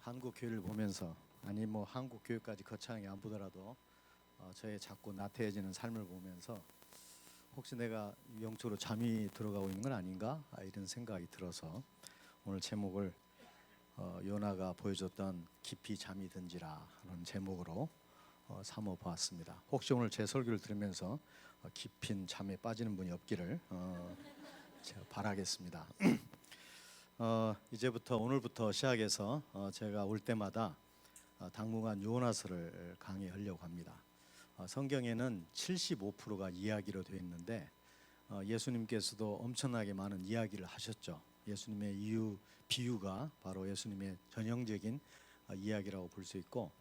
한국 교회를 보면서, 아니 뭐 한국 교회까지 거창하게 안 보더라도 저의 자꾸 나태해지는 삶을 보면서 혹시 내가 영적으로 잠이 들어가고 있는 건 아닌가, 이런 생각이 들어서 오늘 제목을 요나가 보여줬던 깊이 잠이 든지라 하는 제목으로 삼어 보았습니다. 혹시 오늘 제 설교를 들으면서 깊은 잠에 빠지는 분이 없기를 제가 바라겠습니다. 이제부터 오늘부터 시작해서 제가 올 때마다 당분간 요나서를 강의하려고 합니다. 성경에는 75%가 이야기로 되어 있는데 예수님께서도 엄청나게 많은 이야기를 하셨죠. 예수님의 비유가 바로 예수님의 전형적인 이야기라고 볼 수 있고,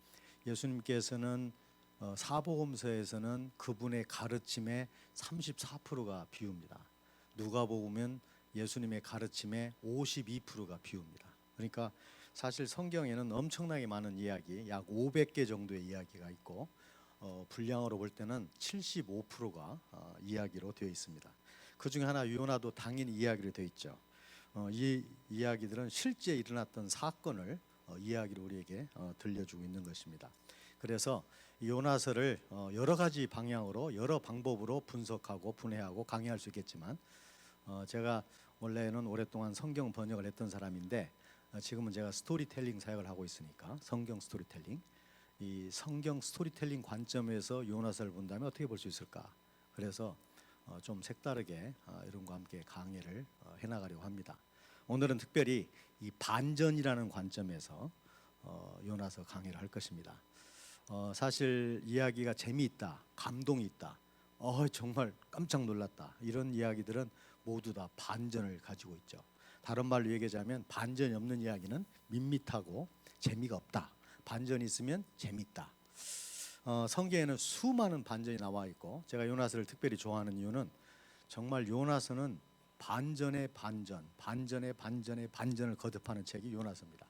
예수님께서는 사복음서에서는 그분의 가르침의 34%가 비유입니다. 누가복음은 예수님의 가르침의 52%가 비유입니다. 그러니까 사실 성경에는 엄청나게 많은 이야기, 약 500개 정도의 이야기가 있고 분량으로 볼 때는 75%가 이야기로 되어 있습니다. 그 중에 하나 요나도 당연히 이야기로 되어 있죠. 이 이야기들은 실제 일어났던 사건을 이야기로 우리에게 들려주고 있는 것입니다. 그래서 요나서를 여러 가지 방향으로, 여러 방법으로 분석하고 분해하고 강의할 수 있겠지만, 제가 원래는 오랫동안 성경 번역을 했던 사람인데 지금은 제가 스토리텔링 사역을 하고 있으니까 성경 스토리텔링, 이 성경 스토리텔링 관점에서 요나서를 본다면 어떻게 볼 수 있을까? 그래서 좀 색다르게 이런과 함께 강의를 해나가려고 합니다. 오늘은 특별히 이 반전이라는 관점에서 요나서 강의를 할 것입니다. 사실 이야기가 재미있다, 감동이 있다, 정말 깜짝 놀랐다, 이런 이야기들은 모두 다 반전을 가지고 있죠. 다른 말로 얘기하자면 반전이 없는 이야기는 밋밋하고 재미가 없다, 반전이 있으면 재밌다. 성경에는 수많은 반전이 나와 있고, 제가 요나서를 특별히 좋아하는 이유는 정말 요나서는 반전의 반전, 반전의 반전의 반전을 거듭하는 책이 요나서입니다.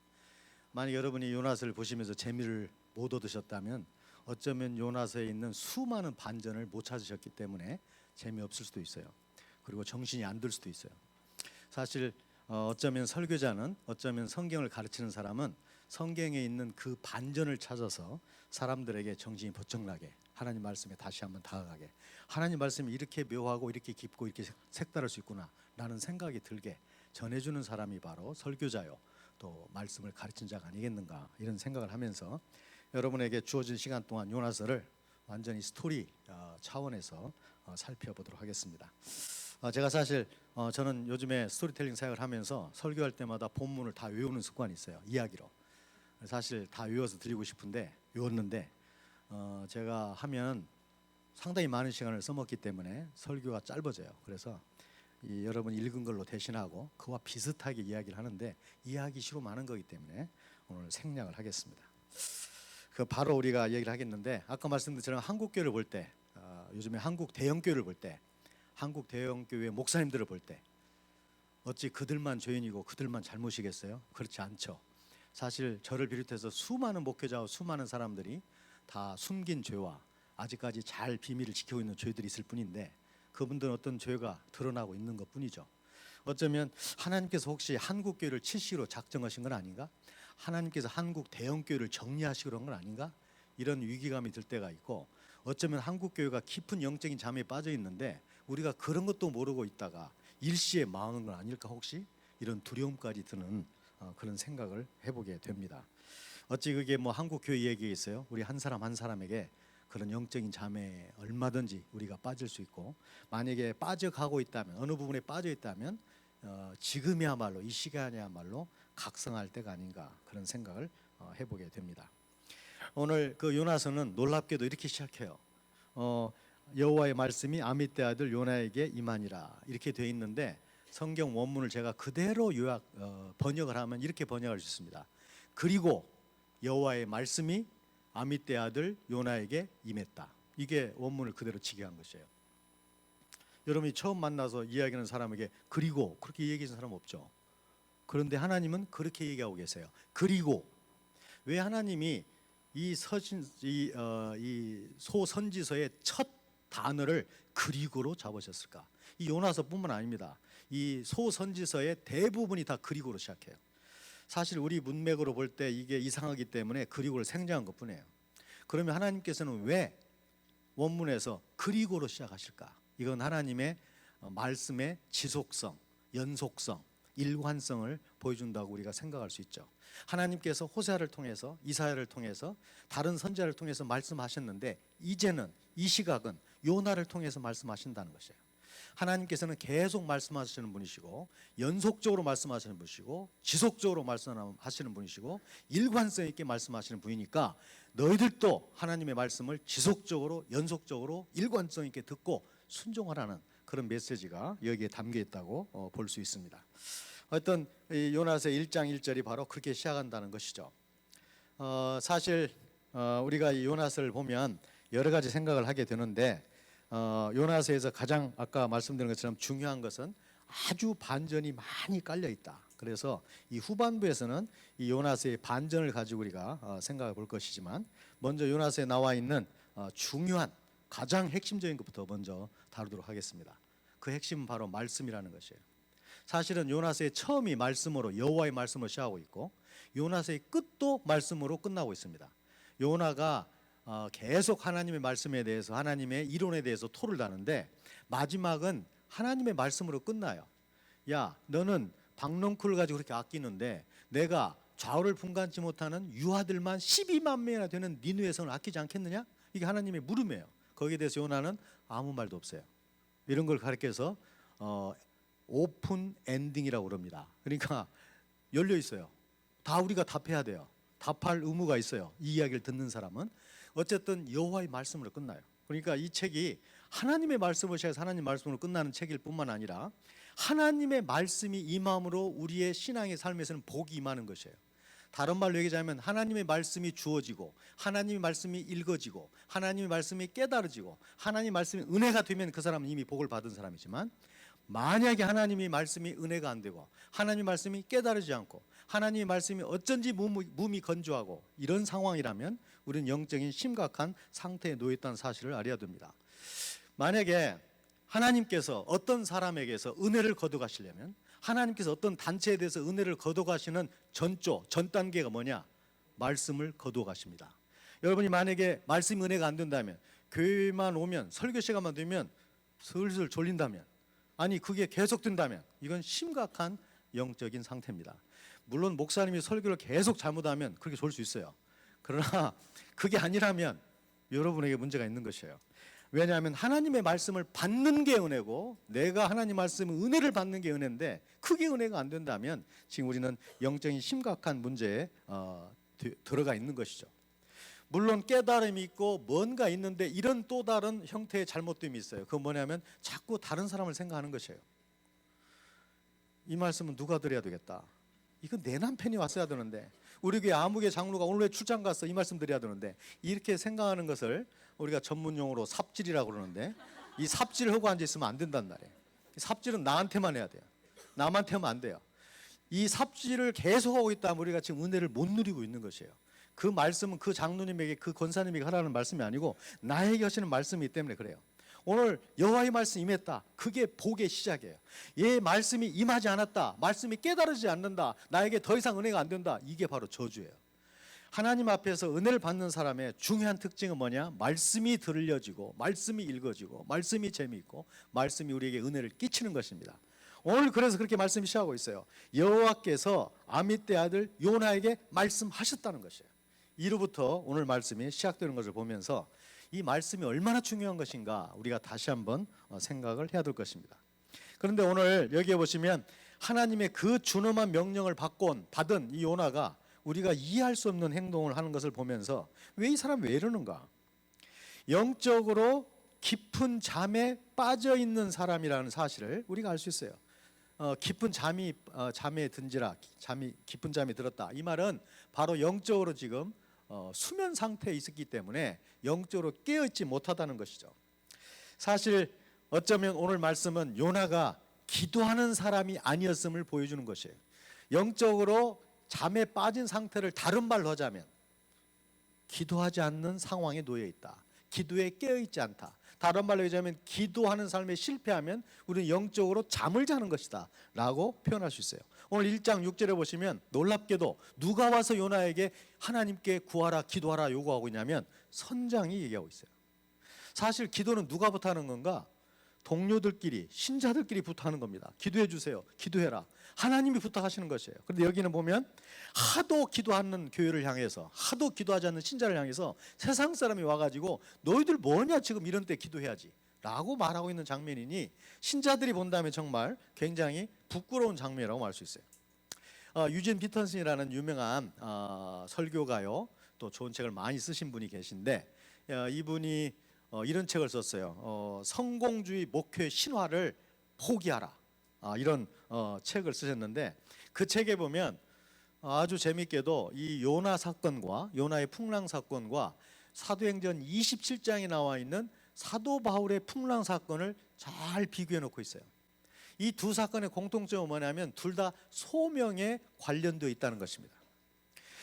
만약 여러분이 요나서를 보시면서 재미를 못 얻으셨다면 어쩌면 요나서에 있는 수많은 반전을 못 찾으셨기 때문에 재미없을 수도 있어요. 그리고 정신이 안 들 수도 있어요. 사실 어쩌면 설교자는, 어쩌면 성경을 가르치는 사람은 성경에 있는 그 반전을 찾아서 사람들에게 정신이 번쩍나게, 하나님 말씀에 다시 한번 다가가게, 하나님 말씀이 이렇게 묘하고 이렇게 깊고 이렇게 색다를 수 있구나 라는 생각이 들게 전해주는 사람이 바로 설교자요, 또 말씀을 가르친 자가 아니겠는가, 이런 생각을 하면서 여러분에게 주어진 시간 동안 요나서를 완전히 스토리 차원에서 살펴보도록 하겠습니다. 제가 사실 저는 요즘에 스토리텔링 사역을 하면서 설교할 때마다 본문을 다 외우는 습관이 있어요. 이야기로. 사실 다 외워서 드리고 싶은데, 외웠는데 제가 하면 상당히 많은 시간을 써먹기 때문에 설교가 짧아져요. 그래서 여러분이 읽은 걸로 대신하고 그와 비슷하게 이야기를 하는데, 이야기 시로 많은 거기 때문에 오늘 생략을 하겠습니다. 바로 우리가 얘기를 하겠는데, 아까 말씀드린 것처럼 한국 교회를 볼 때, 요즘에 한국 대형 교회를 볼 때, 한국 대형 교회 목사님들을 볼 때 어찌 그들만 죄인이고 그들만 잘못이겠어요? 그렇지 않죠. 사실 저를 비롯해서 수많은 목회자와 수많은 사람들이 다 숨긴 죄와 아직까지 잘 비밀을 지키고 있는 죄들이 있을 뿐인데, 그분들은 어떤 죄가 드러나고 있는 것 뿐이죠. 어쩌면 하나님께서 혹시 한국 교회를 칠시로 작정하신 건 아닌가? 하나님께서 한국 대형 교회를 정리하시고 그런 건 아닌가? 이런 위기감이 들 때가 있고, 어쩌면 한국 교회가 깊은 영적인 잠에 빠져 있는데 우리가 그런 것도 모르고 있다가 일시에 망하는 건 아닐까, 혹시? 이런 두려움까지 드는 그런 생각을 해보게 됩니다. 어찌 그게 뭐 한국 교회 얘기겠어요? 우리 한 사람 한 사람에게 그런 영적인 잠에 얼마든지 우리가 빠질 수 있고, 만약에 빠져가고 있다면, 어느 부분에 빠져 있다면 지금이야말로, 이 시간이야말로 각성할 때가 아닌가, 그런 생각을 해보게 됩니다. 오늘 그 요나서는 놀랍게도 이렇게 시작해요. 여호와의 말씀이 아미떼 아들 요나에게 임하니라, 이렇게 되어 있는데, 성경 원문을 제가 그대로 번역을 하면 이렇게 번역할 수 있습니다. 그리고 여호와의 말씀이 아미떼 아들 요나에게 임했다. 이게 원문을 그대로 직역한 것이에요. 여러분이 처음 만나서 이야기하는 사람에게 그리고 그렇게 얘기하는 사람 없죠. 그런데 하나님은 그렇게 얘기하고 계세요. 그리고. 왜 하나님이 이 소선지서의 첫 단어를 그리고로 잡으셨을까? 이 요나서뿐만 아닙니다. 이 소선지서의 대부분이 다 그리고로 시작해요. 사실 우리 문맥으로 볼 때 이게 이상하기 때문에 그리고를 생략한 것뿐이에요. 그러면 하나님께서는 왜 원문에서 그리고로 시작하실까? 이건 하나님의 말씀의 지속성, 연속성, 일관성을 보여준다고 우리가 생각할 수 있죠. 하나님께서 호세아를 통해서, 이사야를 통해서, 다른 선지자를 통해서 말씀하셨는데 이제는 이 시각은 요나를 통해서 말씀하신다는 것이에요. 하나님께서는 계속 말씀하시는 분이시고, 연속적으로 말씀하시는 분이시고, 지속적으로 말씀하시는 분이시고, 일관성 있게 말씀하시는 분이니까 너희들도 하나님의 말씀을 지속적으로, 연속적으로, 일관성 있게 듣고 순종하라는 그런 메시지가 여기에 담겨 있다고 볼 수 있습니다. 어떤 요나서 1장 1절이 바로 그렇게 시작한다는 것이죠. 사실 우리가 이 요나서를 보면 여러 가지 생각을 하게 되는데, 요나서에서 가장 아까 말씀드린 것처럼 중요한 것은 아주 반전이 많이 깔려 있다. 그래서 이 후반부에서는 이 요나서의 반전을 가지고 우리가 생각해 볼 것이지만, 먼저 요나서에 나와 있는 중요한 가장 핵심적인 것부터 먼저 다루도록 하겠습니다. 그 핵심은 바로 말씀이라는 것이에요. 사실은 요나서의 처음이 말씀으로, 여호와의 말씀으로 시작하고 있고, 요나서의 끝도 말씀으로 끝나고 있습니다. 요나가 계속 하나님의 말씀에 대해서, 하나님의 이론에 대해서 토를 다는데 마지막은 하나님의 말씀으로 끝나요. 야, 너는 박넝쿨을 가지고 그렇게 아끼는데 내가 좌우를 분간치 못하는 유아들만 12만 명이나 되는 니느웨 성을 아끼지 않겠느냐? 이게 하나님의 물음이에요. 거기에 대해서 요나는 아무 말도 없어요. 이런 걸 가르쳐서 오픈 엔딩이라고 그럽니다. 그러니까 열려 있어요. 다 우리가 답해야 돼요. 답할 의무가 있어요. 이 이야기를 듣는 사람은. 어쨌든 여호와의 말씀으로 끝나요. 그러니까 이 책이 하나님의 말씀으로 시작해서 하나님 말씀으로 끝나는 책일 뿐만 아니라 하나님의 말씀이 임함으로 우리의 신앙의 삶에서는 복이 임하는 것이에요. 다른 말로 얘기하자면 하나님의 말씀이 주어지고, 하나님의 말씀이 읽어지고, 하나님의 말씀이 깨달아지고, 하나님의 말씀이 은혜가 되면 그 사람은 이미 복을 받은 사람이지만, 만약에 하나님의 말씀이 은혜가 안 되고, 하나님의 말씀이 깨달아지지 않고, 하나님의 말씀이 어쩐지 몸이 건조하고 이런 상황이라면 우리는 영적인 심각한 상태에 놓여 있다는 사실을 알아야 됩니다. 만약에 하나님께서 어떤 사람에게서 은혜를 거둬가시려면, 하나님께서 어떤 단체에 대해서 은혜를 거둬가시는 전 단계가 뭐냐? 말씀을 거둬가십니다. 여러분이 만약에 말씀이 은혜가 안 된다면, 교회만 오면, 설교 시간만 되면 슬슬 졸린다면, 아니 그게 계속된다면 이건 심각한 영적인 상태입니다. 물론 목사님이 설교를 계속 잘못하면 그렇게 좋을 수 있어요. 그러나 그게 아니라면 여러분에게 문제가 있는 것이에요. 왜냐하면 하나님의 말씀을 받는 게 은혜고, 내가 하나님 말씀의 은혜를 받는 게 은혜인데 그게 은혜가 안 된다면 지금 우리는 영적인 심각한 문제에 들어가 있는 것이죠. 물론 깨달음이 있고 뭔가 있는데 이런 또 다른 형태의 잘못됨이 있어요. 그건 뭐냐면 자꾸 다른 사람을 생각하는 것이에요. 이 말씀은 누가 들어야 되겠다. 이건 내 남편이 왔어야 되는데, 우리 교회 아무개 장로가 오늘 왜 출장 갔어? 이 말씀 드려야 되는데, 이렇게 생각하는 것을 우리가 전문용어로 삽질이라고 그러는데, 이 삽질을 하고 앉아 있으면 안 된단 말이에요. 삽질은 나한테만 해야 돼요. 남한테 하면 안 돼요. 이 삽질을 계속하고 있다면 우리가 지금 은혜를 못 누리고 있는 것이에요. 그 말씀은 그 장로님에게, 그 권사님에게 하라는 말씀이 아니고 나에게 하시는 말씀이기 때문에 그래요. 오늘 여호와의 말씀이 임했다. 그게 복의 시작이에요. 얘 말씀이 임하지 않았다. 말씀이 깨달아지지 않는다. 나에게 더 이상 은혜가 안 된다. 이게 바로 저주예요. 하나님 앞에서 은혜를 받는 사람의 중요한 특징은 뭐냐? 말씀이 들려지고, 말씀이 읽어지고, 말씀이 재미있고, 말씀이 우리에게 은혜를 끼치는 것입니다. 오늘 그래서 그렇게 말씀이 시작하고 있어요. 여호와께서 아미떼 아들 요나에게 말씀하셨다는 것이에요. 이로부터 오늘 말씀이 시작되는 것을 보면서 이 말씀이 얼마나 중요한 것인가 우리가 다시 한번 생각을 해야 될 것입니다. 그런데 오늘 여기에 보시면 하나님의 그 준엄한 명령을 받은 이 요나가 우리가 이해할 수 없는 행동을 하는 것을 보면서 왜 이 사람이 왜 이러는가? 영적으로 깊은 잠에 빠져 있는 사람이라는 사실을 우리가 알 수 있어요. 깊은 잠에 든지라, 깊은 잠이 들었다. 이 말은 바로 영적으로 지금 수면 상태에 있었기 때문에 영적으로 깨어있지 못하다는 것이죠. 사실 어쩌면 오늘 말씀은 요나가 기도하는 사람이 아니었음을 보여주는 것이에요. 영적으로 잠에 빠진 상태를 다른 말로 하자면 기도하지 않는 상황에 놓여 있다. 기도에 깨어있지 않다. 다른 말로 얘기하면 기도하는 삶에 실패하면 우리는 영적으로 잠을 자는 것이다 라고 표현할 수 있어요. 오늘 1장 6절에 보시면 놀랍게도 누가 와서 요나에게 하나님께 구하라 기도하라 요구하고 있냐면 선장이 얘기하고 있어요. 사실 기도는 누가부터 하는 건가? 동료들끼리 신자들끼리부터 하는 겁니다. 기도해 주세요. 기도해라. 하나님이 부탁하시는 것이에요. 그런데 여기는 보면 하도 기도하는 교회를 향해서 하도 기도하지 않는 신자를 향해서 세상 사람이 와가지고 너희들 뭐냐 지금 이런 때 기도해야지 라고 말하고 있는 장면이니 신자들이 본다면 정말 굉장히 부끄러운 장면이라고 말할 수 있어요. 유진 피터슨이라는 유명한 설교가요. 또 좋은 책을 많이 쓰신 분이 계신데 이분이 이런 책을 썼어요. 성공주의 목회 신화를 포기하라. 이런 책을 쓰셨는데 그 책에 보면 아주 재미있게도 이 요나 사건과 요나의 풍랑 사건과 사도행전 27장에 나와 있는 사도 바울의 풍랑 사건을 잘 비교해 놓고 있어요. 이 두 사건의 공통점은 뭐냐면 둘 다 소명에 관련되어 있다는 것입니다.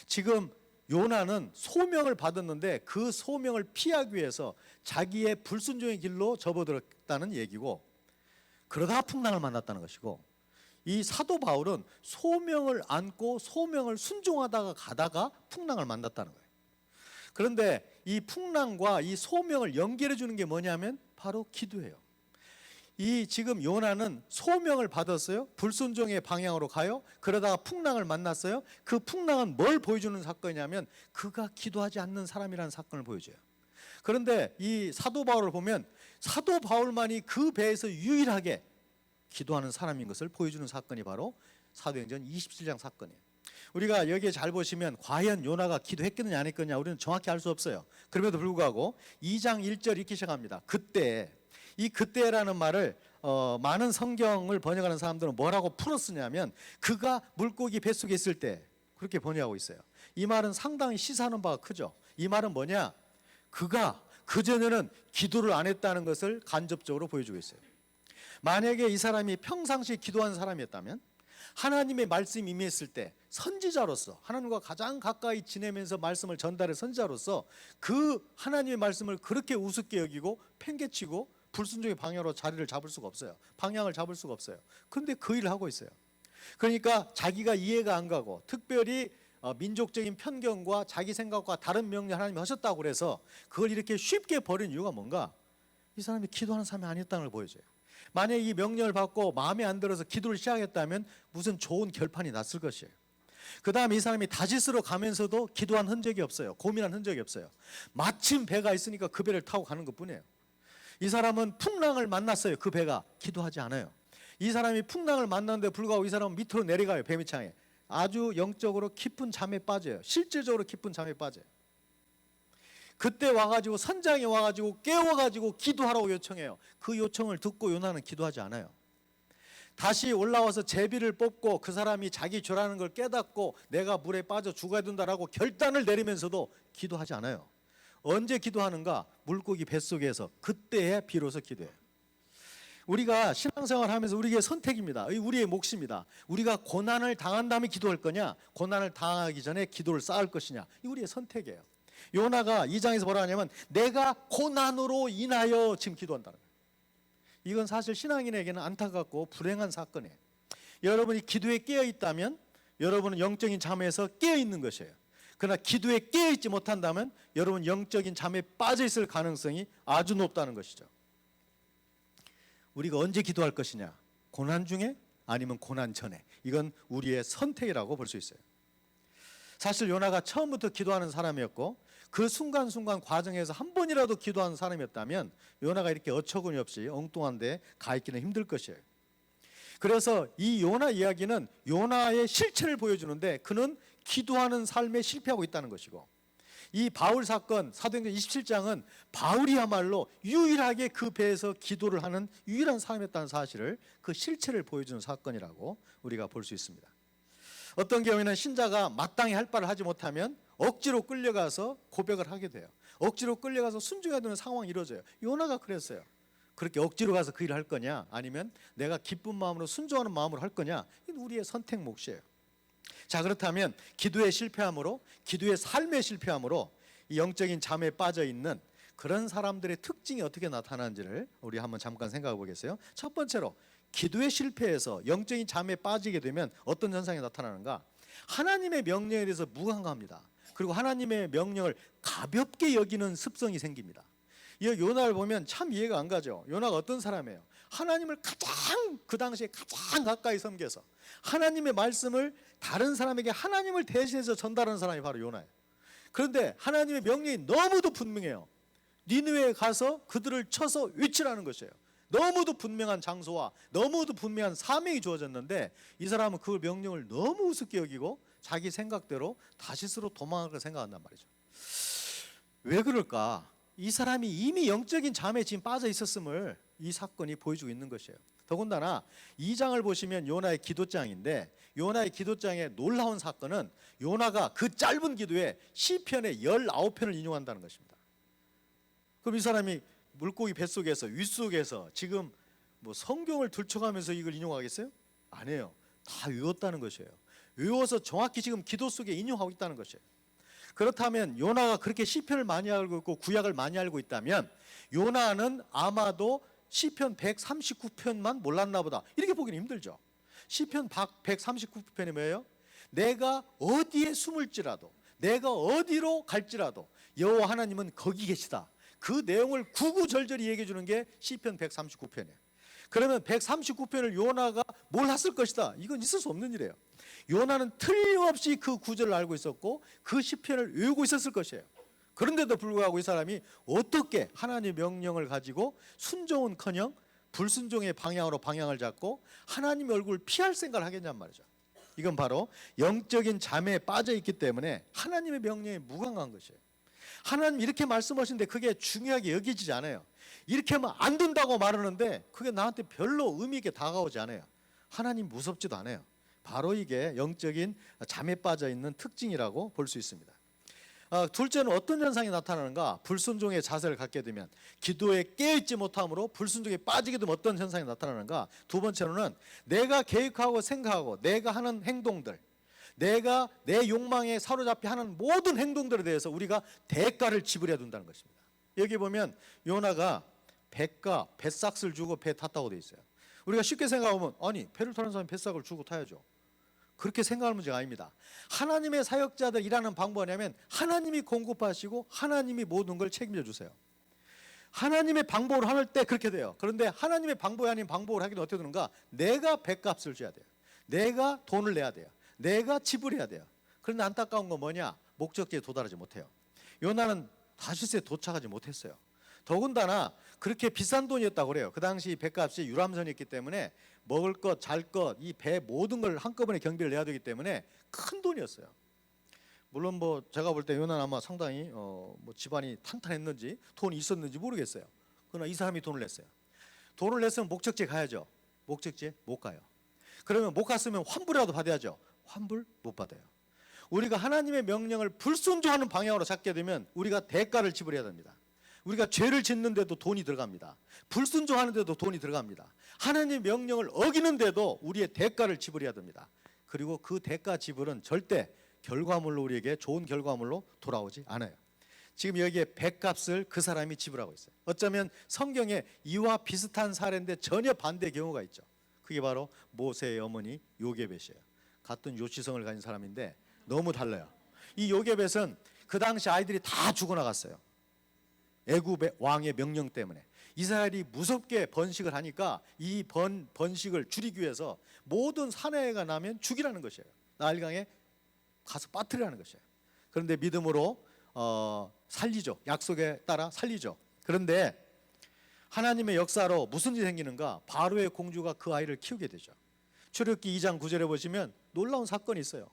지금 요나는 소명을 받았는데 그 소명을 피하기 위해서 자기의 불순종의 길로 접어들었다는 얘기고 그러다가 풍랑을 만났다는 것이고 이 사도 바울은 소명을 안고 소명을 순종하다가 가다가 풍랑을 만났다는 거예요. 그런데 이 풍랑과 이 소명을 연결해 주는 게 뭐냐면 바로 기도예요. 이 지금 요나는 소명을 받았어요. 불순종의 방향으로 가요. 그러다가 풍랑을 만났어요. 그 풍랑은 뭘 보여주는 사건이냐면 그가 기도하지 않는 사람이라는 사건을 보여줘요. 그런데 이 사도 바울을 보면 사도 바울만이 그 배에서 유일하게 기도하는 사람인 것을 보여주는 사건이 바로 사도행전 27장 사건이에요. 우리가 여기에 잘 보시면 과연 요나가 기도했겠느냐 안 했겠느냐 우리는 정확히 알 수 없어요. 그럼에도 불구하고 2장 1절 이렇게 시작합니다. 그때, 이 그때라는 말을 많은 성경을 번역하는 사람들은 뭐라고 풀었으냐면 그가 물고기 뱃속에 있을 때 그렇게 번역하고 있어요. 이 말은 상당히 시사하는 바가 크죠. 이 말은 뭐냐? 그가 그전에는 기도를 안 했다는 것을 간접적으로 보여주고 있어요. 만약에 이 사람이 평상시에 기도하는 사람이었다면 하나님의 말씀이 임했을 때 선지자로서 하나님과 가장 가까이 지내면서 말씀을 전달할 선지자로서 그 하나님의 말씀을 그렇게 우습게 여기고 팽개치고 불순종의 방향으로 자리를 잡을 수가 없어요. 방향을 잡을 수가 없어요. 그런데 그 일을 하고 있어요. 그러니까 자기가 이해가 안 가고 특별히 민족적인 편견과 자기 생각과 다른 명령 하나님이 하셨다고 그래서 그걸 이렇게 쉽게 버린 이유가 뭔가? 이 사람이 기도하는 사람이 아니었다는 걸 보여줘요. 만약에 이 명령을 받고 마음에 안 들어서 기도를 시작했다면 무슨 좋은 결판이 났을 것이에요. 그 다음에 이 사람이 다시스로 가면서도 기도한 흔적이 없어요. 고민한 흔적이 없어요. 마침 배가 있으니까 그 배를 타고 가는 것뿐이에요. 이 사람은 풍랑을 만났어요. 그 배가 기도하지 않아요. 이 사람이 풍랑을 만났는데 불구하고 이 사람은 밑으로 내려가요. 배 밑창에. 아주 영적으로 깊은 잠에 빠져요. 실질적으로 깊은 잠에 빠져요. 그때 와가지고 선장이 와가지고 깨워가지고 기도하라고 요청해요. 그 요청을 듣고 요나는 기도하지 않아요. 다시 올라와서 제비를 뽑고 그 사람이 자기 죄라는 걸 깨닫고 내가 물에 빠져 죽어야 된다라고 결단을 내리면서도 기도하지 않아요. 언제 기도하는가? 물고기 뱃속에서 그때에 비로소 기도해요. 우리가 신앙생활 하면서 우리의 선택입니다. 우리의 몫입니다. 우리가 고난을 당한 다음에 기도할 거냐, 고난을 당하기 전에 기도를 쌓을 것이냐, 이 우리의 선택이에요. 요나가 2장에서 뭐라 하냐면 내가 고난으로 인하여 지금 기도한다는 거예요. 이건 사실 신앙인에게는 안타깝고 불행한 사건이에요. 여러분이 기도에 깨어 있다면 여러분은 영적인 잠에서 깨어 있는 것이에요. 그러나 기도에 깨어 있지 못한다면 여러분 영적인 잠에 빠져 있을 가능성이 아주 높다는 것이죠. 우리가 언제 기도할 것이냐? 고난 중에 아니면 고난 전에. 이건 우리의 선택이라고 볼 수 있어요. 사실 요나가 처음부터 기도하는 사람이었고 그 순간순간 과정에서 한 번이라도 기도하는 사람이었다면 요나가 이렇게 어처구니 없이 엉뚱한 데 가 있기는 힘들 것이에요. 그래서 이 요나 이야기는 요나의 실체를 보여주는데 그는 기도하는 삶에 실패하고 있다는 것이고 이 바울 사건 사도행전 27장은 바울이야말로 유일하게 그 배에서 기도를 하는 유일한 사람이었다는 사실을 그 실체를 보여주는 사건이라고 우리가 볼 수 있습니다. 어떤 경우에는 신자가 마땅히 할 바를 하지 못하면 억지로 끌려가서 고백을 하게 돼요. 억지로 끌려가서 순종해야 되는 상황이 이루어져요. 요나가 그랬어요. 그렇게 억지로 가서 그 일을 할 거냐 아니면 내가 기쁜 마음으로 순종하는 마음으로 할 거냐, 이건 우리의 선택 몫이에요. 자, 그렇다면 기도의 실패함으로, 기도의 삶의 실패함으로 이 영적인 잠에 빠져 있는 그런 사람들의 특징이 어떻게 나타나는지를 우리 한번 잠깐 생각해 보겠어요. 첫 번째로 기도에 실패해서 영적인 잠에 빠지게 되면 어떤 현상이 나타나는가? 하나님의 명령에 대해서 무감각합니다. 그리고 하나님의 명령을 가볍게 여기는 습성이 생깁니다. 이 요나를 보면 참 이해가 안 가죠. 요나가 어떤 사람이에요? 하나님을 가장 그 당시에 가장 가까이 섬겨서 하나님의 말씀을 다른 사람에게 하나님을 대신해서 전달하는 사람이 바로 요나예요. 그런데 하나님의 명령이 너무도 분명해요. 니느웨에 가서 그들을 쳐서 외치라는 것이에요. 너무도 분명한 장소와 너무도 분명한 사명이 주어졌는데 이 사람은 그 명령을 너무 우습게 여기고 자기 생각대로 다시스로 도망갈 걸 생각한단 말이죠. 왜 그럴까? 이 사람이 이미 영적인 잠에 지금 빠져 있었음을 이 사건이 보여주고 있는 것이에요. 더군다나 2장을 보시면 요나의 기도장인데 요나의 기도장의 놀라운 사건은 요나가 그 짧은 기도에 시편의 19편을 인용한다는 것입니다. 그럼 이 사람이 물고기 뱃속에서 윗속에서 지금 뭐 성경을 들춰가면서 이걸 인용하겠어요? 안 해요. 다 외웠다는 것이에요. 외워서 정확히 지금 기도 속에 인용하고 있다는 것이에요. 그렇다면 요나가 그렇게 시편을 많이 알고 있고 구약을 많이 알고 있다면 요나는 아마도 시편 139편만 몰랐나 보다 이렇게 보기는 힘들죠. 시편 139편이 뭐예요? 내가 어디에 숨을지라도 내가 어디로 갈지라도 여호와 하나님은 거기 계시다. 그 내용을 구구절절히 얘기해 주는 게 시편 139편이에요. 그러면 139편을 요나가 몰랐을 것이다. 이건 있을 수 없는 일이에요. 요나는 틀림없이 그 구절을 알고 있었고 그 시편을 외우고 있었을 것이에요. 그런데도 불구하고 이 사람이 어떻게 하나님의 명령을 가지고 순종은커녕 불순종의 방향으로 방향을 잡고 하나님의 얼굴을 피할 생각을 하겠냔 말이죠. 이건 바로 영적인 잠에 빠져 있기 때문에 하나님의 명령에 무감각한 것이에요. 하나님 이렇게 말씀하시는데 그게 중요하게 여기지지 않아요. 이렇게 하면 안 된다고 말하는데 그게 나한테 별로 의미 있게 다가오지 않아요. 하나님 무섭지도 않아요. 바로 이게 영적인 잠에 빠져 있는 특징이라고 볼 수 있습니다. 둘째는 어떤 현상이 나타나는가? 불순종의 자세를 갖게 되면 기도에 깨어있지 못함으로 불순종에 빠지게 되면 어떤 현상이 나타나는가? 두 번째로는 내가 계획하고 생각하고 내가 하는 행동들, 내가 내 욕망에 사로잡혀 하는 모든 행동들에 대해서 우리가 대가를 지불해야 된다는 것입니다. 여기 보면 요나가 배싹을 주고 배 탔다고 돼 있어요. 우리가 쉽게 생각하면 아니 배를 타는 사람이 배싹을 주고 타야죠. 그렇게 생각할 문제가 아닙니다. 하나님의 사역자들 일하는 방법은 뭐냐면 하나님이 공급하시고 하나님이 모든 걸 책임져 주세요. 하나님의 방법을 할 때 그렇게 돼요. 그런데 하나님의 방법이 아닌 방법을 하기는 어떻게 되는가? 내가 배값을 줘야 돼요. 내가 돈을 내야 돼요. 내가 지불해야 돼요. 그런데 안타까운 건 뭐냐? 목적지에 도달하지 못해요. 요나는 다시스에 도착하지 못했어요. 더군다나 그렇게 비싼 돈이었다고 그래요. 그 당시 배값이 유람선이었기 때문에 먹을 것, 잘 것, 이 배 모든 걸 한꺼번에 경비를 내야 되기 때문에 큰 돈이었어요. 물론 뭐 제가 볼 때 요나는 아마 상당히 뭐 집안이 탄탄했는지 돈이 있었는지 모르겠어요. 그러나 이 사람이 돈을 냈어요. 돈을 냈으면 목적지에 가야죠. 목적지에 못 가요. 그러면 못 갔으면 환불이라도 받아야죠. 환불 못 받아요. 우리가 하나님의 명령을 불순종하는 방향으로 잡게 되면 우리가 대가를 지불해야 됩니다. 우리가 죄를 짓는데도 돈이 들어갑니다. 불순종하는데도 돈이 들어갑니다. 하나님의 명령을 어기는데도 우리의 대가를 지불해야 됩니다. 그리고 그 대가 지불은 절대 결과물로 우리에게 좋은 결과물로 돌아오지 않아요. 지금 여기에 배값을 그 사람이 지불하고 있어요. 어쩌면 성경에 이와 비슷한 사례인데 전혀 반대의 경우가 있죠. 그게 바로 모세의 어머니 요게벳이에요. 같은 요시성을 가진 사람인데 너무 달라요. 이 요게벳은 그 당시 아이들이 다 죽어나갔어요. 애굽의 왕의 명령 때문에 이스라엘이 무섭게 번식을 하니까 이 번식을 줄이기 위해서 모든 사내가 나면 죽이라는 것이에요. 나일강에 가서 빠뜨리라는 것이에요. 그런데 믿음으로 살리죠. 약속에 따라 살리죠. 그런데 하나님의 역사로 무슨 일이 생기는가? 바로의 공주가 그 아이를 키우게 되죠. 출애굽기 2장 9절에 보시면 놀라운 사건이 있어요.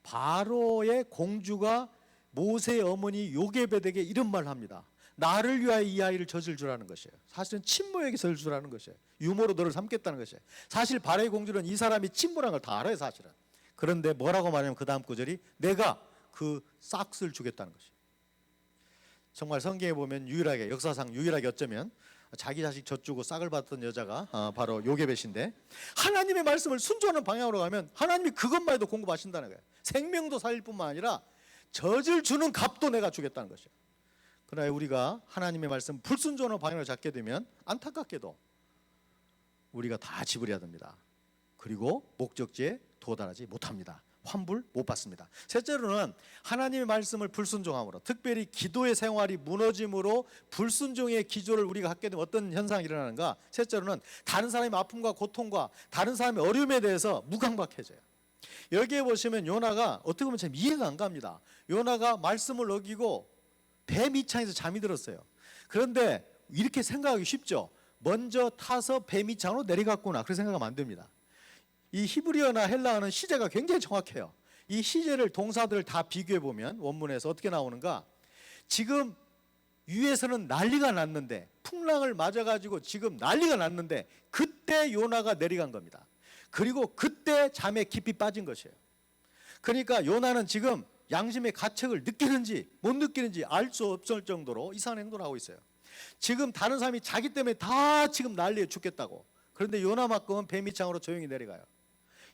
바로의 공주가 모세의 어머니 요게벳에게 이런 말을 합니다. 나를 위하여 이 아이를 젖을 주라는 것이에요. 사실은 친모에게 젖을 주라는 것이에요. 유모로 너를 삼겠다는 것이에요. 사실 바로의 공주는 이 사람이 친모라는 걸 다 알아요, 사실은. 그런데 뭐라고 말하냐면 그 다음 구절이 내가 그 싹을 주겠다는 것이에요. 정말 성경에 보면 유일하게, 역사상 유일하게 어쩌면 자기 자식 젖주고 싹을 받던 여자가 바로 요게벳인데, 하나님의 말씀을 순종하는 방향으로 가면 하나님이 그것만 해도 공급하신다는 거예요. 생명도 살릴 뿐만 아니라 젖을 주는 값도 내가 주겠다는 것이에요. 그러나 우리가 하나님의 말씀 불순종하는 방향을 잡게 되면 안타깝게도 우리가 다 지불해야 됩니다. 그리고 목적지에 도달하지 못합니다. 환불 못 받습니다. 셋째로는 하나님의 말씀을 불순종함으로, 특별히 기도의 생활이 무너짐으로 불순종의 기조를 우리가 갖게 되면 어떤 현상이 일어나는가? 셋째로는 다른 사람의 아픔과 고통과 다른 사람의 어려움에 대해서 무감각해져요. 여기에 보시면 요나가 어떻게 보면 참 이해가 안 갑니다. 요나가 말씀을 어기고 배 밑창에서 잠이 들었어요. 그런데 이렇게 생각하기 쉽죠. 먼저 타서 배 밑창으로 내려갔구나, 그렇게 생각하면 안 됩니다. 이 히브리어나 헬라어는 시제가 굉장히 정확해요. 이 시제를, 동사들을 다 비교해 보면 원문에서 어떻게 나오는가? 지금 위에서는 난리가 났는데, 풍랑을 맞아가지고 지금 난리가 났는데 그때 요나가 내려간 겁니다. 그리고 그때 잠에 깊이 빠진 것이에요. 그러니까 요나는 지금 양심의 가책을 느끼는지 못 느끼는지 알 수 없을 정도로 이상한 행동을 하고 있어요. 지금 다른 사람이 자기 때문에 다 지금 난리에 죽겠다고. 그런데 요나만큼은 배 밑창으로 조용히 내려가요.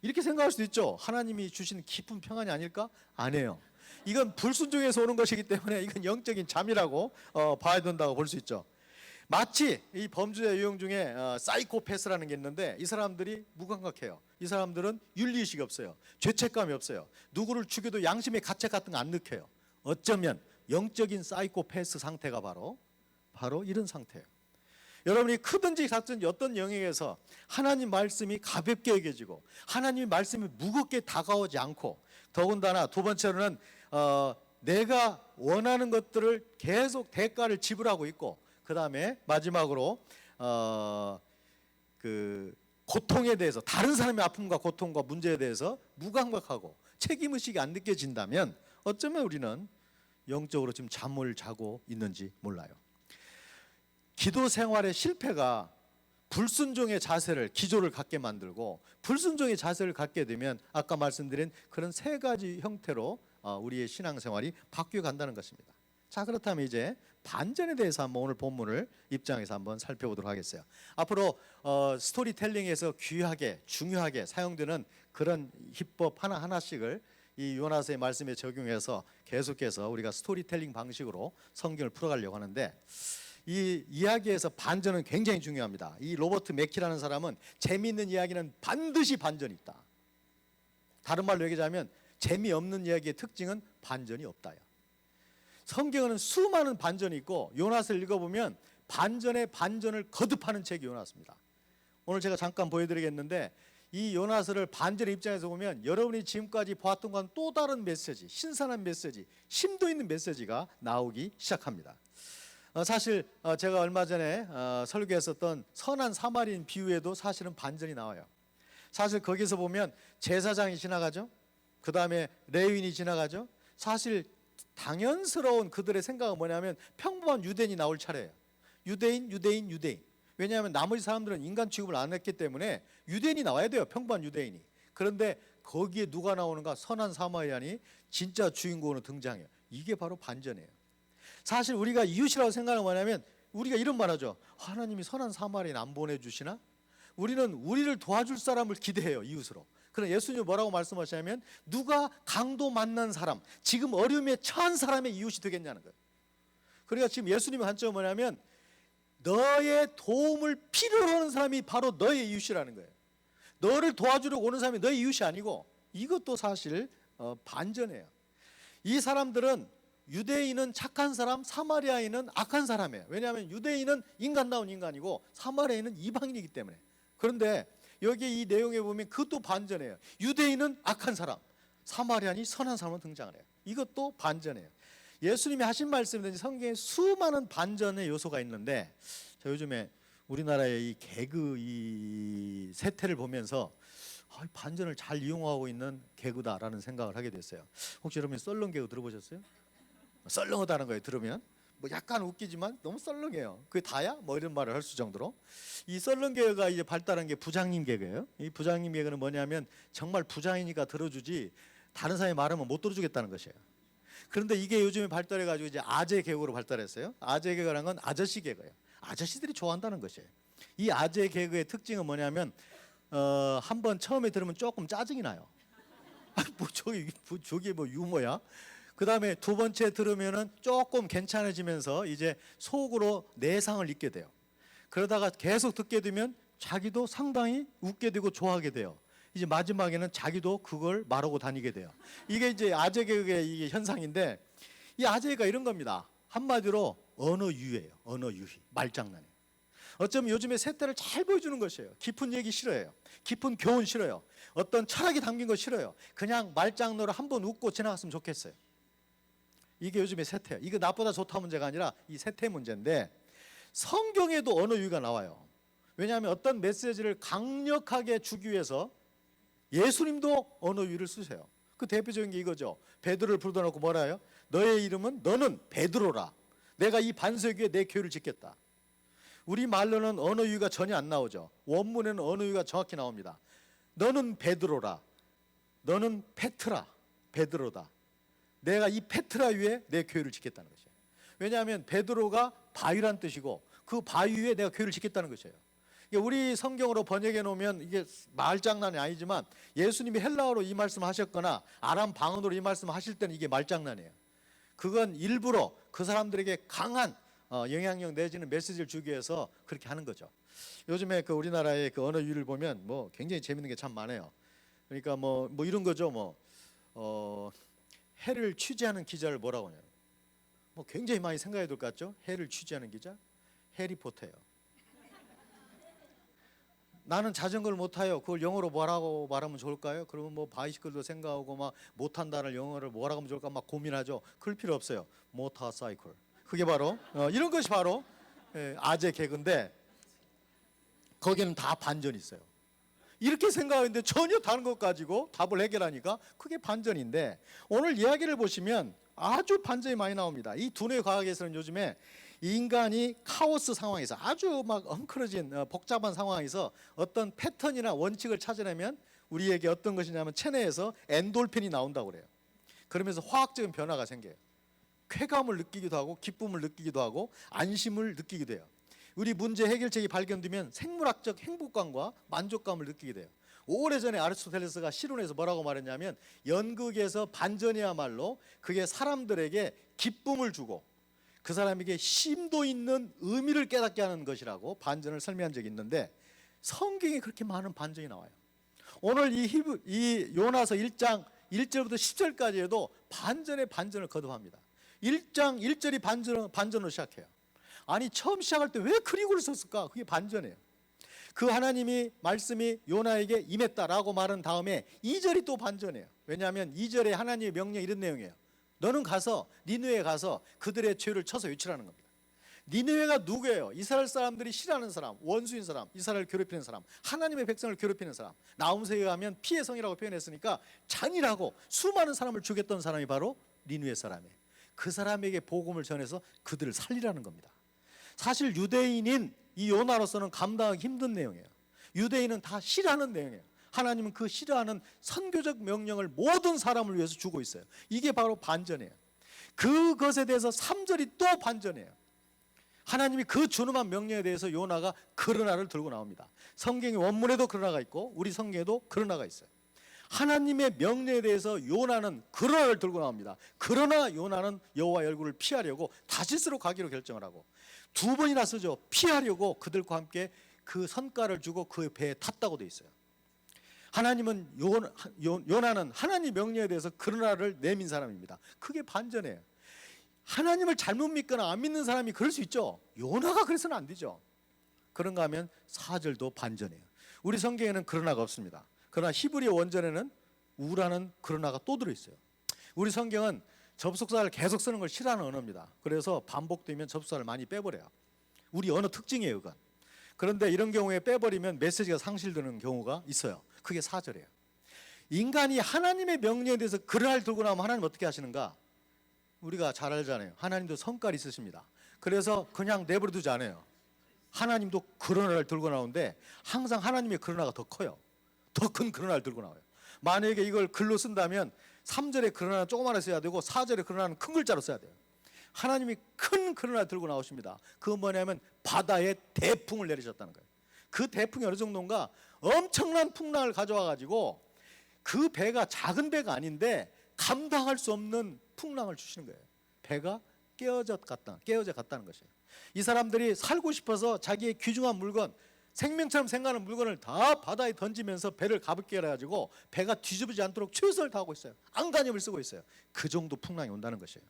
이렇게 생각할 수도 있죠. 하나님이 주신 깊은 평안이 아닐까? 아니에요. 이건 불순종에서 오는 것이기 때문에 이건 영적인 잠이라고 봐야 된다고 볼 수 있죠. 마치 이 범죄자 유형 중에 사이코패스라는 게 있는데, 이 사람들이 무감각해요. 이 사람들은 윤리의식이 없어요. 죄책감이 없어요. 누구를 죽여도 양심의 가책 같은 거 안 느껴요. 어쩌면 영적인 사이코패스 상태가 바로 이런 상태예요. 여러분이 크든지 작든지 어떤 영역에서 하나님 말씀이 가볍게 여겨지고 하나님 말씀이 무겁게 다가오지 않고, 더군다나 두 번째로는 내가 원하는 것들을 계속 대가를 지불하고 있고, 그 다음에 마지막으로 그 고통에 대해서, 다른 사람의 아픔과 고통과 문제에 대해서 무감각하고 책임의식이 안 느껴진다면 어쩌면 우리는 영적으로 지금 잠을 자고 있는지 몰라요. 기도 생활의 실패가 불순종의 자세를, 기조를 갖게 만들고, 불순종의 자세를 갖게 되면 아까 말씀드린 그런 세 가지 형태로 우리의 신앙생활이 바뀌어 간다는 것입니다. 자, 그렇다면 이제 반전에 대해서 한번 오늘 본문을 입장해서 한번 살펴보도록 하겠어요. 앞으로 스토리텔링에서 귀하게, 중요하게 사용되는 그런 기법 하나하나씩을 이 요나서의 말씀에 적용해서 계속해서 우리가 스토리텔링 방식으로 성경을 풀어가려고 하는데, 이 이야기에서 반전은 굉장히 중요합니다. 이 로버트 맥키라는 사람은 재미있는 이야기는 반드시 반전이 있다. 다른 말로 얘기하자면 재미없는 이야기의 특징은 반전이 없다요. 성경은 수많은 반전이 있고, 요나서를 읽어보면 반전에 반전을 거듭하는 책이 요나서입니다. 오늘 제가 잠깐 보여드리겠는데, 이 요나서를 반전의 입장에서 보면 여러분이 지금까지 보았던 건 또 다른 메시지, 신선한 메시지, 심도 있는 메시지가 나오기 시작합니다. 사실 제가 얼마 전에 설교했었던 선한 사마리인 비유에도 사실은 반전이 나와요. 사실 거기서 보면 제사장이 지나가죠. 그 다음에 레위인이 지나가죠. 사실 당연스러운 그들의 생각은 뭐냐면 평범한 유대인이 나올 차례예요. 유대인. 왜냐하면 나머지 사람들은 인간 취급을 안 했기 때문에 유대인이 나와야 돼요. 평범한 유대인이. 그런데 거기에 누가 나오는가? 선한 사마리안이 진짜 주인공으로 등장해요. 이게 바로 반전이에요. 사실 우리가 이웃이라고 생각하는 뭐냐면, 우리가 이런 말 하죠. 하나님이 선한 사마리안 안 보내주시나? 우리는 우리를 도와줄 사람을 기대해요, 이웃으로. 그럼 예수님이 뭐라고 말씀하시냐면, 누가 강도 만난 사람, 지금 어려움에 처한 사람의 이웃이 되겠냐는 거예요. 그러니까 지금 예수님의 관점은 뭐냐면, 너의 도움을 필요로 하는 사람이 바로 너의 이웃이라는 거예요. 너를 도와주려고 오는 사람이 너의 이웃이 아니고, 이것도 사실 반전이에요. 이 사람들은, 유대인은 착한 사람, 사마리아인은 악한 사람이에요. 왜냐하면 유대인은 인간다운 인간이고 사마리아인은 이방인이기 때문에. 그런데 여기 이 내용에 보면 그것도 반전이에요. 유대인은 악한 사람, 사마리아인이 선한 사람으로 등장을 해요. 이것도 반전이에요. 예수님이 하신 말씀이든지 성경에 수많은 반전의 요소가 있는데, 저 요즘에 우리나라의 이 개그 이 세태를 보면서 반전을 잘 이용하고 있는 개그다라는 생각을 하게 됐어요. 혹시 여러분 썰렁 개그 들어보셨어요? 썰렁하다는 거예요. 들으면 뭐 약간 웃기지만 너무 썰렁해요. 그게 다야? 뭐 이런 말을 할 수 정도로. 이 썰렁 개그가 이제 발달한 게 부장님 개그예요. 이 부장님 개그는 뭐냐면 정말 부장이니까 들어주지 다른 사람이 말하면 못 들어주겠다는 것이에요. 그런데 이게 요즘에 발달해가지고 이제 아재 개그로 발달했어요. 아재 개그라는 건 아저씨 개그예요. 아저씨들이 좋아한다는 것이에요. 이 아재 개그의 특징은 뭐냐면 한번 처음에 들으면 조금 짜증이 나요. 뭐 저게 뭐 유머야? 그 다음에 두 번째 들으면은 조금 괜찮아지면서 이제 속으로 내상을 잊게 돼요. 그러다가 계속 듣게 되면 자기도 상당히 웃게 되고 좋아하게 돼요. 이제 마지막에는 자기도 그걸 말하고 다니게 돼요. 이게 이제 아재 개그의 이게 현상인데, 이 아재가 이런 겁니다. 한마디로 언어 유희예요. 언어 유희, 말장난이에요. 어쩌면 요즘에 세대를 잘 보여주는 것이에요. 깊은 얘기 싫어해요. 깊은 교훈 싫어요. 어떤 철학이 담긴 거 싫어요. 그냥 말장난으로 한번 웃고 지나갔으면 좋겠어요. 이게 요즘의 세태예요. 이거 나보다 좋다 문제가 아니라 이 세태 문제인데, 성경에도 언어 유희가 나와요. 왜냐하면 어떤 메시지를 강력하게 주기 위해서 예수님도 언어 유희를 쓰세요. 그 대표적인 게 이거죠. 베드로를 부르다 놓고 뭐라 해요? 너의 이름은 너는 베드로라. 내가 이 반석 위에 내 교회를 짓겠다. 우리 말로는 언어 유희가 전혀 안 나오죠. 원문에는 언어 유희가 정확히 나옵니다. 너는 베드로라. 너는 페트라. 베드로다. 내가 이 페트라 위에 내 교회를 짓겠다는 것이에요. 왜냐하면 베드로가 바위란 뜻이고 그 바위 위에 내가 교회를 짓겠다는 것이에요. 우리 성경으로 번역해 놓으면 이게 말장난이 아니지만 예수님이 헬라어로 이 말씀 하셨거나 아람 방언으로 이 말씀 하실 때는 이게 말장난이에요. 그건 일부러 그 사람들에게 강한 영향력 내지는 메시지를 주기 위해서 그렇게 하는 거죠. 요즘에 그 우리나라의 그 언어 유희를 보면 뭐 굉장히 재밌는 게 참 많아요. 그러니까 뭐 이런 거죠. 해를 취재하는 기자를 뭐라고 하냐. 굉장히 많이 생각해야 될 것 같죠? 해를 취재하는 기자? 해리포터예요. 나는 자전거를 못 타요. 그걸 영어로 뭐라고 말하면 좋을까요? 그러면 뭐 바이시클도 생각하고 막 못한다는 영어를 뭐라고 하면 좋을까 막 고민하죠. 그럴 필요 없어요. 모터사이클. 그게 바로 이런 것이 바로 아재 개그인데, 거기는 다 반전이 있어요. 이렇게 생각하는데 전혀 다른 것 가지고 답을 해결하니까 그게 반전인데, 오늘 이야기를 보시면 아주 반전이 많이 나옵니다. 이 두뇌 과학에서는 요즘에 인간이 카오스 상황에서 아주 막 엉클어진 복잡한 상황에서 어떤 패턴이나 원칙을 찾아내면 우리에게 어떤 것이냐면 체내에서 엔돌핀이 나온다고 그래요. 그러면서 화학적인 변화가 생겨요. 쾌감을 느끼기도 하고 기쁨을 느끼기도 하고 안심을 느끼기도 해요. 우리 문제 해결책이 발견되면 생물학적 행복감과 만족감을 느끼게 돼요. 오래전에 아리스토텔레스가 실론에서 뭐라고 말했냐면, 연극에서 반전이야말로 그게 사람들에게 기쁨을 주고 그 사람에게 심도 있는 의미를 깨닫게 하는 것이라고 반전을 설명한 적이 있는데, 성경에 그렇게 많은 반전이 나와요. 오늘 이 요나서 1장 1절부터 10절까지에도 반전의 반전을 거듭합니다. 1장 1절이 반전으로 시작해요. 아니 처음 시작할 때 왜 그리고를 썼을까? 그게 반전이에요. 그 하나님이 말씀이 요나에게 임했다라고 말한 다음에 2절이 또 반전이에요. 왜냐하면 2절에 하나님의 명령 이런 내용이에요. 너는 가서 니느웨에 가서 그들의 죄를 쳐서 외치라는 겁니다. 니느웨가 누구예요? 이스라엘 사람들이 싫어하는 사람, 원수인 사람, 이스라엘을 괴롭히는 사람, 하나님의 백성을 괴롭히는 사람. 나홈서에 의하면 피의 성이라고 표현했으니까 잔인하고 수많은 사람을 죽였던 사람이 바로 니느웨 사람이에요. 그 사람에게 복음을 전해서 그들을 살리라는 겁니다. 사실 유대인인 이 요나로서는 감당하기 힘든 내용이에요. 유대인은 다 싫어하는 내용이에요. 하나님은 그 싫어하는 선교적 명령을 모든 사람을 위해서 주고 있어요. 이게 바로 반전이에요. 그것에 대해서 3절이 또 반전이에요. 하나님이 그 준엄한 명령에 대해서 요나가 그러나를 들고 나옵니다. 성경의 원문에도 그러나가 있고 우리 성경에도 그러나가 있어요. 하나님의 명령에 대해서 요나는 그러나를 들고 나옵니다. 그러나 요나는 여호와의 얼굴을 피하려고 다시스로 가기로 결정을 하고, 두 번이나 쓰죠. 피하려고 그들과 함께 그 선가를 주고 그 배에 탔다고 돼 있어요. 하나님은 요나는 하나님 명령에 대해서 그러나를 내민 사람입니다. 그게 반전이에요. 하나님을 잘못 믿거나 안 믿는 사람이 그럴 수 있죠. 요나가 그래서는 안 되죠. 그런가 하면 4절도 반전이에요. 우리 성경에는 그러나가 없습니다. 그러나 히브리 원전에는 우라는 그러나가 또 들어있어요. 우리 성경은 접속사를 계속 쓰는 걸 싫어하는 언어입니다. 그래서 반복되면 접속사를 많이 빼버려요. 우리 언어 특징이에요, 그건. 그런데 이런 경우에 빼버리면 메시지가 상실되는 경우가 있어요. 그게 4절이에요. 인간이 하나님의 명령에 대해서 그러나를 들고 나오면 하나님 어떻게 하시는가? 우리가 잘 알잖아요. 하나님도 성깔이 있으십니다. 그래서 그냥 내버려 두지 않아요. 하나님도 그러나를 들고 나오는데 항상 하나님의 그러나가 더 커요. 더 큰 그러나를 들고 나와요. 만약에 이걸 글로 쓴다면 3절에 그러나는 조그마하게 써야 되고 4절에 그러나는 큰 글자로 써야 돼요. 하나님이 큰 그러나 들고 나오십니다. 그건 뭐냐면 바다에 대풍을 내리셨다는 거예요. 그 대풍이 어느 정도인가? 엄청난 풍랑을 가져와 가지고 그 배가 작은 배가 아닌데 감당할 수 없는 풍랑을 주시는 거예요. 배가 깨어져 갔다는 것이에요. 이 사람들이 살고 싶어서 자기의 귀중한 물건, 생명처럼 생각하는 물건을 다 바다에 던지면서 배를 가볍게 해가지고 배가 뒤집어지지 않도록 최선을 다하고 있어요. 안간힘을 쓰고 있어요. 그 정도 풍랑이 온다는 것이에요.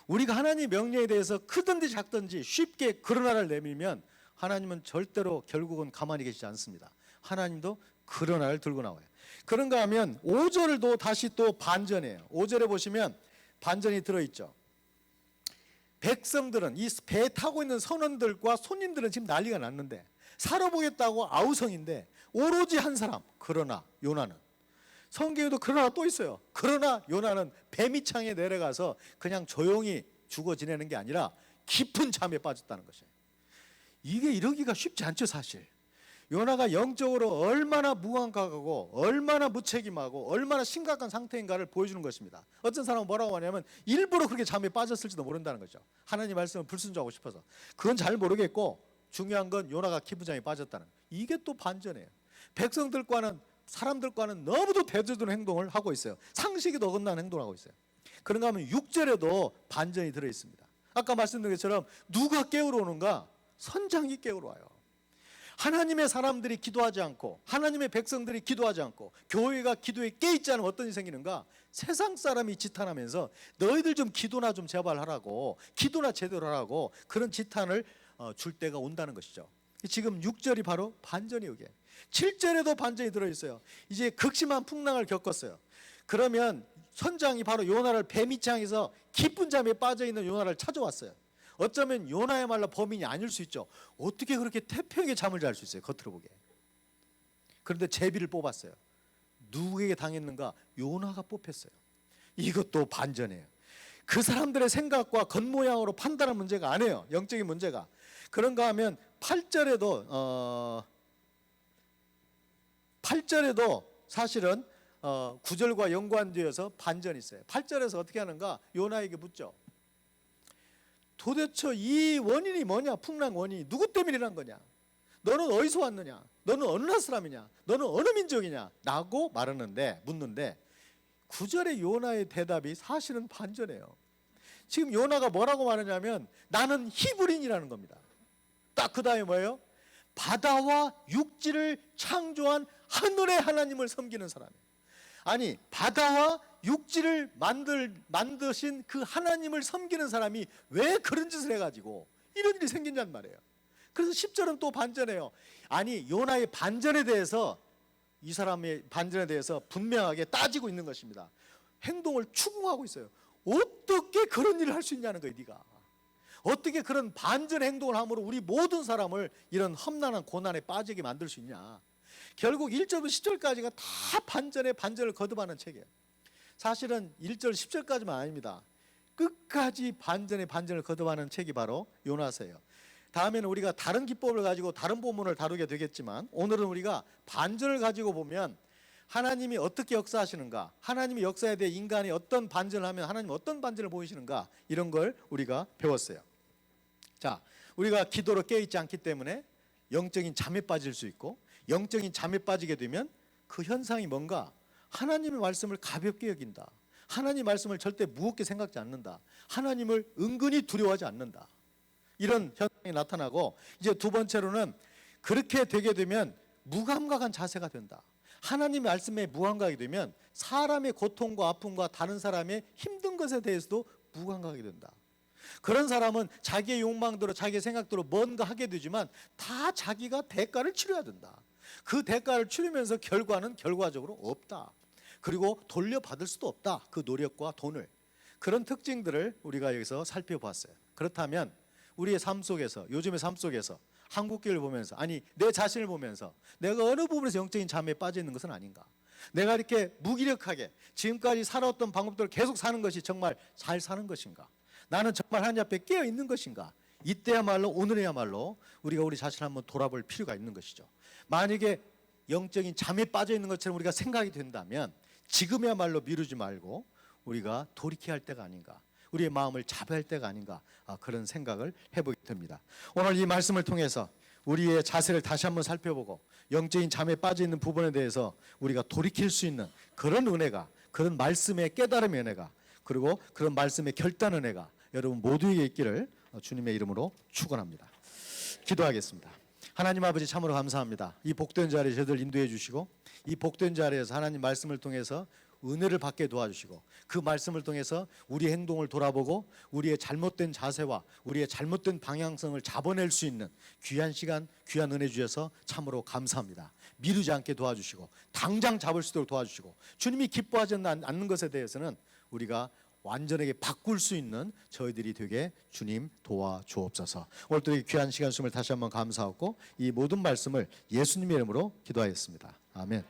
우리가 하나님의 명령에 대해서 크든지 작든지 쉽게 그러나를 내밀면 하나님은 절대로 결국은 가만히 계시지 않습니다. 하나님도 그러나를 들고 나와요. 그런가 하면 5절도 다시 또 반전이에요. 5절에 보시면 반전이 들어있죠. 백성들은, 이 배 타고 있는 선원들과 손님들은 지금 난리가 났는데 살아보겠다고 아우성인데 오로지 한 사람, 그러나 요나는, 성경에도 그러나 또 있어요. 그러나 요나는 배 밑창에 내려가서 그냥 조용히 죽어 지내는 게 아니라 깊은 잠에 빠졌다는 것이에요. 이게 이러기가 쉽지 않죠, 사실. 요나가 영적으로 얼마나 무감각하고 얼마나 무책임하고 얼마나 심각한 상태인가를 보여주는 것입니다. 어떤 사람은 뭐라고 하냐면 일부러 그렇게 잠에 빠졌을지도 모른다는 거죠. 하나님 말씀을 불순종하고 싶어서. 그건 잘 모르겠고 중요한 건 요나가 깊은 잠에 빠졌다는 거예요. 이게 또 반전이에요. 백성들과는, 사람들과는 너무도 대조되는 행동을 하고 있어요. 상식이 어긋나는 행동을 하고 있어요. 그런가 하면 6절에도 반전이 들어있습니다. 아까 말씀드린 것처럼 누가 깨우러 오는가? 선장이 깨우러 와요. 하나님의 사람들이 기도하지 않고, 하나님의 백성들이 기도하지 않고, 교회가 기도에 깨있지 않으면 어떤 일이 생기는가? 세상 사람이 지탄하면서 너희들 좀 기도나 좀 제발 하라고, 기도나 제대로 하라고 그런 지탄을 줄 때가 온다는 것이죠. 지금 6절이 바로 반전이 오게. 7절에도 반전이 들어있어요. 이제 극심한 풍랑을 겪었어요. 그러면 선장이 바로 요나를 배 밑창에서 깊은 잠에 빠져있는 요나를 찾아왔어요. 어쩌면 요나야말로 범인이 아닐 수 있죠. 어떻게 그렇게 태평하게 잠을 잘 수 있어요, 겉으로 보기에. 그런데 제비를 뽑았어요. 누구에게 당했는가? 요나가 뽑혔어요. 이것도 반전이에요. 그 사람들의 생각과 겉모양으로 판단하는 문제가 아니에요, 영적인 문제가. 그런가 하면 8절에도 사실은 9절과 연관되어서 반전이 있어요. 8절에서 어떻게 하는가? 요나에게 묻죠. 도대체 이 원인이 뭐냐? 풍랑 원인이 누구 때문에 일어난 거냐? 너는 어디서 왔느냐? 너는 어느 나라 사람이냐? 너는 어느 민족이냐? 라고 묻는데 9절의 요나의 대답이 사실은 반전이에요. 지금 요나가 뭐라고 말하냐면 나는 히브리인이라는 겁니다. 딱 그 다음에 뭐예요? 바다와 육지를 창조한 하늘의 하나님을 섬기는 사람이에요. 아니, 바다와 육지를 만드신 그 하나님을 섬기는 사람이 왜 그런 짓을 해가지고 이런 일이 생긴단 말이에요. 그래서 10절은 또 반전해요. 아니, 요나의 반전에 대해서, 이 사람의 반전에 대해서 분명하게 따지고 있는 것입니다. 행동을 추궁하고 있어요. 어떻게 그런 일을 할 수 있냐는 거예요, 네가. 어떻게 그런 반전 행동을 함으로 우리 모든 사람을 이런 험난한 고난에 빠지게 만들 수 있냐. 결국 1절부터 10절까지가 다 반전에 반전을 거듭하는 책이에요. 사실은 1절 10절까지만 아닙니다. 끝까지 반전에 반전을 거듭하는 책이 바로 요나서예요. 다음에는 우리가 다른 기법을 가지고 다른 본문을 다루게 되겠지만 오늘은 우리가 반전을 가지고 보면 하나님이 어떻게 역사하시는가, 하나님의 역사에 대해 인간이 어떤 반전을 하면 하나님이 어떤 반전을 보이시는가, 이런 걸 우리가 배웠어요. 자, 우리가 기도로 깨어있지 않기 때문에 영적인 잠에 빠질 수 있고, 영적인 잠에 빠지게 되면 그 현상이 뭔가? 하나님의 말씀을 가볍게 여긴다. 하나님의 말씀을 절대 무겁게 생각지 않는다. 하나님을 은근히 두려워하지 않는다. 이런 현상이 나타나고, 이제 두 번째로는 그렇게 되게 되면 무감각한 자세가 된다. 하나님의 말씀에 무감각이 되면 사람의 고통과 아픔과 다른 사람의 힘든 것에 대해서도 무감각이 된다. 그런 사람은 자기의 욕망대로 자기의 생각대로 뭔가 하게 되지만 다 자기가 대가를 치러야 된다. 그 대가를 치르면서 결과는 결과적으로 없다. 그리고 돌려받을 수도 없다. 그 노력과 돈을. 그런 특징들을 우리가 여기서 살펴봤어요. 그렇다면 우리의 삶 속에서, 요즘의 삶 속에서 한국교회를 보면서, 아니 내 자신을 보면서 내가 어느 부분에서 영적인 잠에 빠져 있는 것은 아닌가? 내가 이렇게 무기력하게 지금까지 살아왔던 방법대로 계속 사는 것이 정말 잘 사는 것인가? 나는 정말 하나님 앞에 깨어 있는 것인가? 이때야말로, 오늘이야말로 우리가 우리 자신을 한번 돌아볼 필요가 있는 것이죠. 만약에 영적인 잠에 빠져 있는 것처럼 우리가 생각이 된다면 지금이야말로 미루지 말고 우리가 돌이켜야 할 때가 아닌가, 우리의 마음을 잡아야 할 때가 아닌가, 그런 생각을 해보게 됩니다. 오늘 이 말씀을 통해서 우리의 자세를 다시 한번 살펴보고 영적인 잠에 빠져 있는 부분에 대해서 우리가 돌이킬 수 있는 그런 은혜가, 그런 말씀의 깨달음의 은혜가 그리고 그런 말씀의 결단 은혜가 여러분 모두에게 있기를 주님의 이름으로 축원합니다. 기도하겠습니다. 하나님 아버지, 참으로 감사합니다. 이 복된 자리에 저희들 인도해 주시고, 이 복된 자리에서 하나님 말씀을 통해서 은혜를 받게 도와주시고, 그 말씀을 통해서 우리 행동을 돌아보고 우리의 잘못된 자세와 우리의 잘못된 방향성을 잡아낼 수 있는 귀한 시간, 귀한 은혜 주셔서 참으로 감사합니다. 미루지 않게 도와주시고 당장 잡을 수 있도록 도와주시고, 주님이 기뻐하지 않는 것에 대해서는 우리가 완전하게 바꿀 수 있는 저희들이 되게 주님 도와주옵소서. 오늘 또 이 귀한 시간 주심을 다시 한번 감사하고 이 모든 말씀을 예수님의 이름으로 기도하였습니다. 아멘.